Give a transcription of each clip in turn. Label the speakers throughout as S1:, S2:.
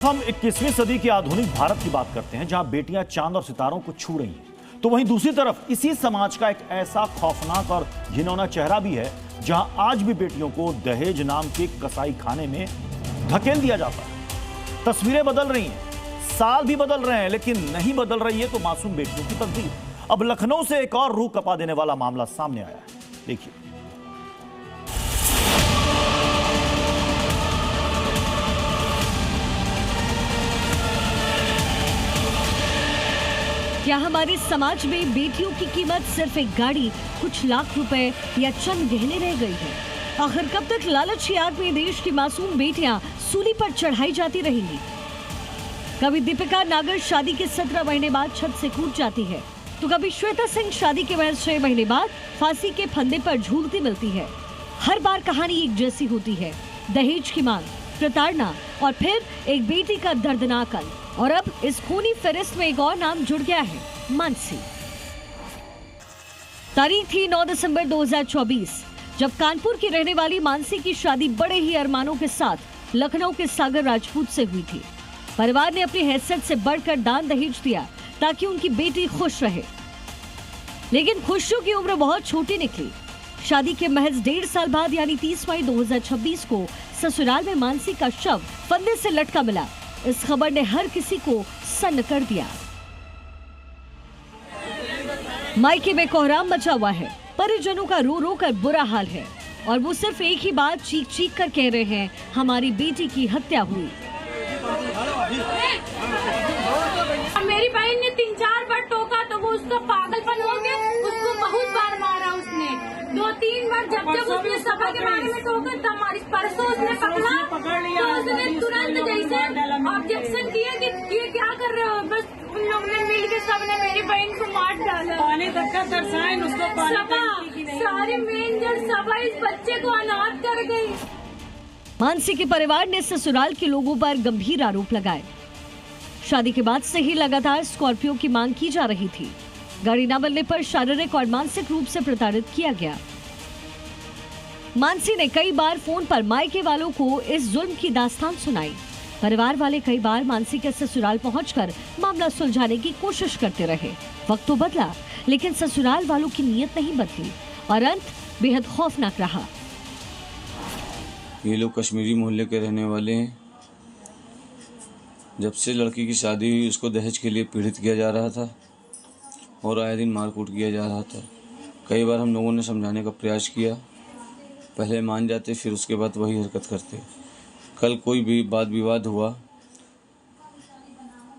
S1: हम 21वीं सदी के आधुनिक भारत की बात करते हैं जहां बेटियां चांद और सितारों को छू रही हैं, तो वहीं दूसरी तरफ इसी समाज का एक ऐसा खौफनाक और घिनौना चेहरा भी है जहां आज भी बेटियों को दहेज नाम के कसाई खाने में धकेल दिया जाता है। तस्वीरें बदल रही हैं, साल भी बदल रहे हैं, लेकिन नहीं बदल रही है तो मासूम बेटियों की तकदीर। अब लखनऊ से एक और रूह कपा देने वाला मामला सामने आया है, देखिए।
S2: क्या हमारे समाज में बेटियों की कीमत सिर्फ एक गाड़ी, कुछ लाख रुपए या चंद गहने रह गई है? आखिर कब तक लालची आग में देश की मासूम बेटियां सूली पर चढ़ाई जाती रहेंगी? कभी दीपिका नागर शादी के 17 महीने बाद छत से कूद जाती है, तो कभी श्वेता सिंह शादी के महज 6 महीने बाद फांसी के फंदे पर झूलती मिलती है। हर बार कहानी एक जैसी होती है, दहेज की मांग, प्रताड़ना और फिर एक बेटी का दर्दनाक अंत। और अब इस खूनी फहरिस्त में एक और नाम जुड़ गया है, मानसी। तारीख थी 9 दिसंबर 2024, जब कानपुर की रहने वाली मानसी की शादी बड़े ही अरमानों के साथ लखनऊ के सागर राजपूत से हुई थी। परिवार ने अपनी हैसियत से बढ़कर दान दहेज दिया ताकि उनकी बेटी खुश रहे, लेकिन खुशियों की उम्र बहुत छोटी निकली। शादी के महज 1.5 साल बाद यानी 30 मई 2026 को ससुराल में मानसी का शव फंदे से लटका मिला। इस खबर ने हर किसी को सन्न कर दिया। मायके में कोहराम मचा हुआ है, परिजनों का रो रो कर बुरा हाल है और वो सिर्फ एक ही बात चीख चीख कर कह रहे हैं, हमारी बेटी की हत्या हुई।
S3: मेरी बहन ने 3-4 बार टोका तो वो उसका पागलपन हो गया, उसको बहुत बार मारा उसने 2-3 बार। जब उसने सभा के बारे में टोका तब हमारी परसों उसने पकड़ा तो उसने तुरंत जैसे ऑब्जेक्शन किया कि ये क्या कर रहे हो, बस उन लोग ने मिल के सबने मेरी बहन को मार डाला।
S4: पानी तक का तरसाइन उसको
S3: सारे मेन जड़ सभा इस बच्चे को अनाथ कर गई।
S2: मानसी के परिवार ने ससुराल के लोगों पर गंभीर आरोप लगाए। शादी के बाद से ही लगातार स्कॉर्पियो की मांग की जा रही थी। गाड़ी न मिलने पर शारीरिक और मानसिक रूप से प्रताड़ित किया गया। मानसी ने कई बार फोन पर मायके वालों को इस जुल्म की दास्तान सुनाई। परिवार वाले कई बार मानसी के ससुराल पहुंचकर मामला सुलझाने की कोशिश करते रहे। वक्त तो बदला, लेकिन ससुराल वालों की नीयत नहीं बदली और अंत बेहद खौफनाक रहा।
S5: ये लोग कश्मीरी मोहल्ले के रहने वाले हैं। जब से लड़की की शादी हुई उसको दहेज के लिए पीड़ित किया जा रहा था और आए दिन मारकूट किया जा रहा था। कई बार हम लोगों ने समझाने का प्रयास किया, पहले मान जाते फिर उसके बाद वही हरकत करते। कल कोई भी वाद विवाद हुआ,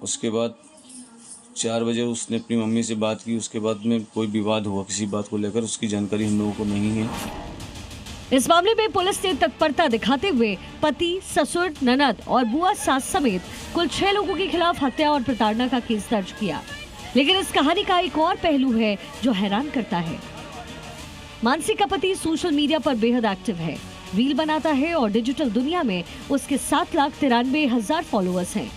S5: उसके बाद 4 बजे उसने अपनी मम्मी से बात की, उसके बाद में कोई विवाद हुआ किसी बात को लेकर, उसकी जानकारी हम लोगों को नहीं है।
S2: इस मामले में पुलिस ने तत्परता दिखाते हुए पति, ससुर, ननद और बुआ सास समेत कुल 6 लोगों के खिलाफ हत्या और प्रताड़ना का केस दर्ज किया। लेकिन इस कहानी का एक और पहलू है जो हैरान करता है। मानसी का पति सोशल मीडिया पर बेहद एक्टिव है, रील बनाता है और डिजिटल दुनिया में उसके 7,93,000 फॉलोअर्स हैं।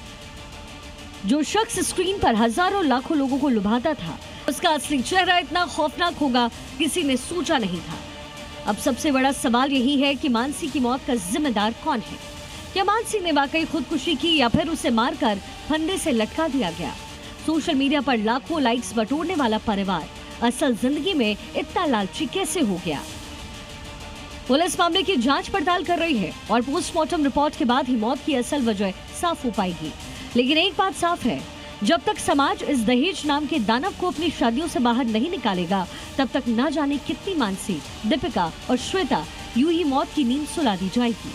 S2: जो शख्स स्क्रीन पर हजारों लाखों लोगों को लुभाता था, उसका असली चेहरा इतना खौफनाक होगा किसी ने सोचा नहीं था। अब सबसे बड़ा सवाल यही है कि मानसी की मौत का जिम्मेदार कौन है? क्या मानसी ने वाकई खुदकुशी की या फिर उसे मारकर फंदे से लटका दिया गया? सोशल मीडिया पर लाखों लाइक्स बटोरने वाला परिवार असल जिंदगी में इतना लालची कैसे हो गया? पुलिस मामले की जांच पड़ताल कर रही है और पोस्टमार्टम रिपोर्ट के बाद ही मौत की असल वजह साफ हो पाएगी। लेकिन एक बात साफ है, जब तक समाज इस दहेज नाम के दानव को अपनी शादियों से बाहर नहीं निकालेगा, तब तक न जाने कितनी मानसी, दीपिका और श्वेता यूं ही मौत की नींद सुला दी जाएगी।